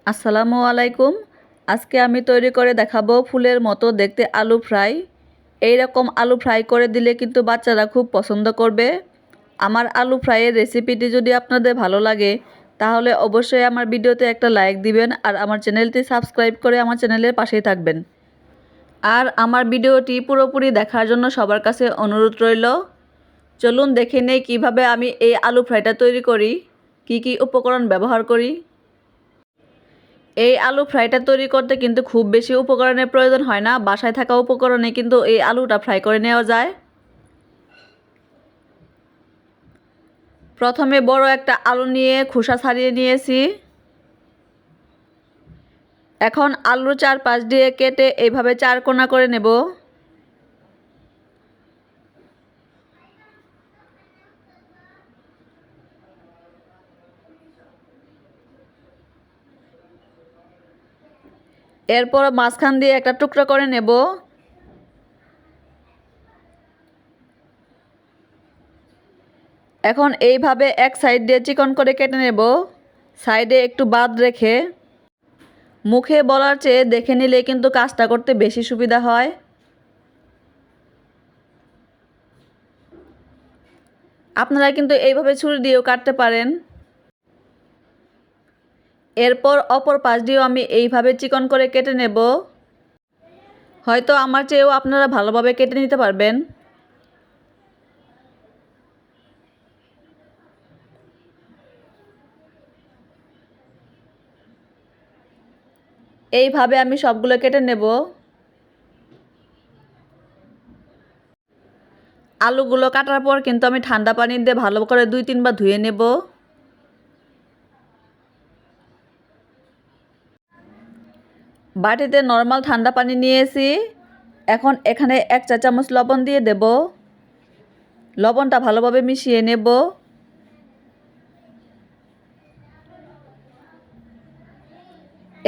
আসসালামু আলাইকুম। আজকে আমি তৈরি করে দেখাবো ফুলের মতো দেখতে আলু ফ্রাই। এই রকম আলু ফ্রাই করে দিলে কিন্তু বাচ্চারা খুব পছন্দ করবে। আমার আলু ফ্রাইয়ের রেসিপিটি যদি আপনাদের ভালো লাগে তাহলে অবশ্যই আমার ভিডিওতে একটা লাইক দিবেন আর আমার চ্যানেলটি সাবস্ক্রাইব করে আমার চ্যানেলের পাশেই থাকবেন। আর আমার ভিডিওটি পুরোপুরি দেখার জন্য সবার কাছে অনুরোধ রইল। চলুন দেখে নেই কীভাবে আমি এই আলু ফ্রাইটা তৈরি করি, কি কি উপকরণ ব্যবহার করি। এই আলু ফ্রাইটা তৈরি করতে কিন্তু খুব বেশি উপকরণের প্রয়োজন হয় না, বাসায় থাকা উপকরণে কিন্তু এই আলুটা ফ্রাই করে নেওয়া যায়। প্রথমে বড় একটা আলু নিয়ে খোসা ছাড়িয়ে নিয়েছি। এখন আলুর চারপাশ দিয়ে কেটে এইভাবে চার কোনা করে নেব। এরপর মাঝখান দিয়ে একটা টুকরা করে নেব। এখন এইভাবে এক সাইড দিয়ে চিকন করে কেটে নেব, সাইডে একটু বাদ রেখে। মুখে বলার চেয়ে দেখে নিলে কিন্তু কাজটা করতে বেশি সুবিধা হয়। আপনারা কিন্তু এইভাবে ছুরি দিয়েও কাটতে পারেন। এরপর অপর পাশ দিয়েও আমি এইভাবে চিকন করে কেটে নেব। হয়তো আমার চেয়েও আপনারা ভালোভাবে কেটে নিতে পারবেন। এইভাবে আমি সবগুলো কেটে নেব। আলুগুলো কাটার পর কিন্তু আমি ঠান্ডা পানি দিয়ে ভালো করে 2-3 বার ধুয়ে নেব। বাটিতে নর্মাল ঠান্ডা পানি নিয়েছি। এখন এখানে 1 চা চামচ লবণ দিয়ে দেব। লবণটা ভালোভাবে মিশিয়ে নেব।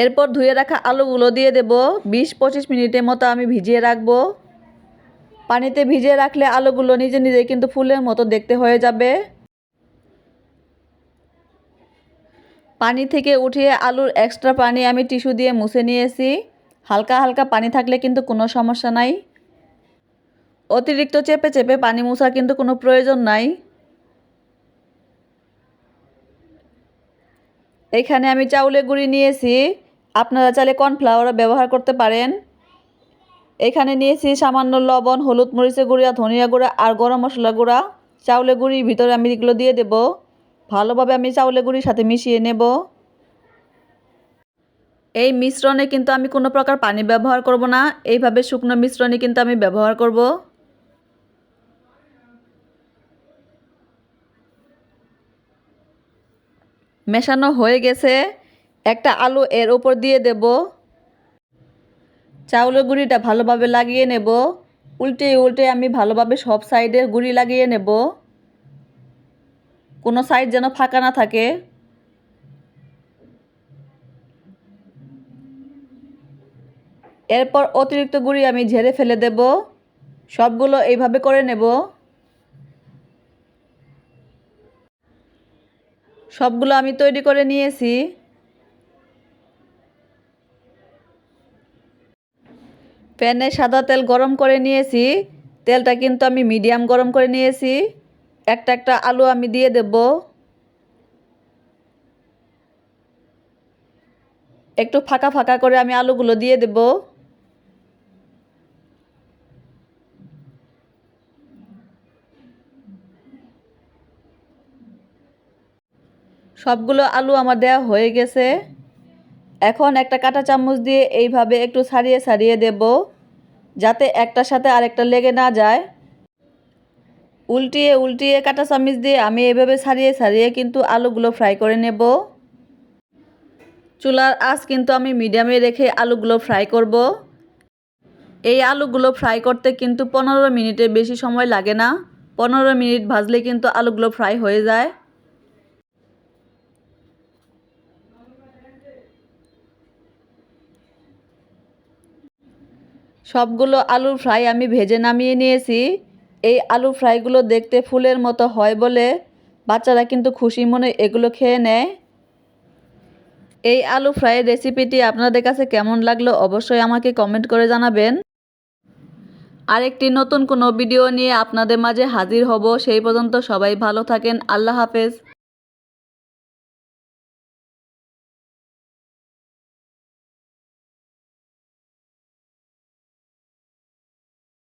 এরপর ধুয়ে রাখা আলুগুলো দিয়ে দেব। 20-25 মিনিটের মতো আমি ভিজিয়ে রাখবো। পানিতে ভিজিয়ে রাখলে আলুগুলো নিজে নিজে কিন্তু ফুলের মতো দেখতে হয়ে যাবে। পানি থেকে উঠিয়ে আলুর এক্সট্রা পানি আমি টিস্যু দিয়ে মুছে নিয়েছি। হালকা হালকা পানি থাকলে কিন্তু কোনো সমস্যা নাই। অতিরিক্ত চেপে চেপে পানি মোছার কিন্তু কোনো প্রয়োজন নাই। এখানে আমি চাউলের গুঁড়ি নিয়েছি, আপনারা চাইলে কর্নফ্লাওয়ারও ব্যবহার করতে পারেন। এখানে নিয়েছি সামান্য লবণ, হলুদ মরিচের গুঁড়া, ধনিয়া গুঁড়া আর গরম মশলা গুঁড়া। চাউলের গুঁড়ির ভিতরে আমি এগুলো দিয়ে দেব। ভালোভাবে আমি চাউলের গুঁড়ির সাথে মিশিয়ে নেব। এই মিশ্রণে কিন্তু আমি কোনো প্রকার পানি ব্যবহার করব না, এইভাবে শুকনো মিশ্রণে কিন্তু আমি ব্যবহার করব। মেশানো হয়ে গেছে। একটা আলু এর উপর দিয়ে দেব। চাউলের গুঁড়িটা ভালোভাবে লাগিয়ে নেব। উল্টে উল্টে আমি ভালোভাবে সব সাইডে গুঁড়ি লাগিয়ে নেব, কোনো সাইড যেন ফাঁকা না থাকে। এরপর অতিরিক্ত গুঁড়ি আমি ঝেড়ে ফেলে দেব। সবগুলো এইভাবে করে নেব। সবগুলো আমি তৈরি করে নিয়েছি। প্যানে সাদা তেল গরম করে নিয়েছি। তেলটা কিন্তু আমি মিডিয়াম গরম করে নিয়েছি। একটা একটা আলু আমি দিয়ে দেব। একটু ফাঁকা ফাঁকা করে আমি আলুগুলো দিয়ে দেব। সবগুলো আলু আমার দেওয়া হয়ে গেছে। এখন একটা কাঁটা চামচ দিয়ে এইভাবে একটু ছাড়িয়ে ছাড়িয়ে দেব, যাতে একটার সাথে আরেকটা লেগে না যায়। উল্টিয়ে উল্টিয়ে কাঁটা চামচ দিয়ে আমি এইভাবে ছাড়িয়ে ছাড়িয়ে কিন্তু আলুগুলো ফ্রাই করে নেব। চুলার আঁচ কিন্তু আমি মিডিয়ামে রেখে আলুগুলো ফ্রাই করব। এই আলুগুলো ফ্রাই করতে কিন্তু 15 মিনিটের বেশি সময় লাগে না। 15 মিনিট ভাজলে কিন্তু আলুগুলো ফ্রাই হয়ে যায়। সবগুলো আলু ফ্রাই আমি ভেজে নামিয়ে নিয়েছি। এই আলু ফ্রাইগুলো দেখতে ফুলের মতো হয় বলে বাচ্চারা কিন্তু খুশি মনে এগুলো খেয়ে নেয়। এই আলু ফ্রাইয়ের রেসিপিটি আপনাদের কাছে কেমন লাগলো অবশ্যই আমাকে কমেন্ট করে জানাবেন। আরেকটি নতুন কোনো ভিডিও নিয়ে আপনাদের মাঝে হাজির হব। সেই পর্যন্ত সবাই ভালো থাকেন। আল্লাহ হাফেজ।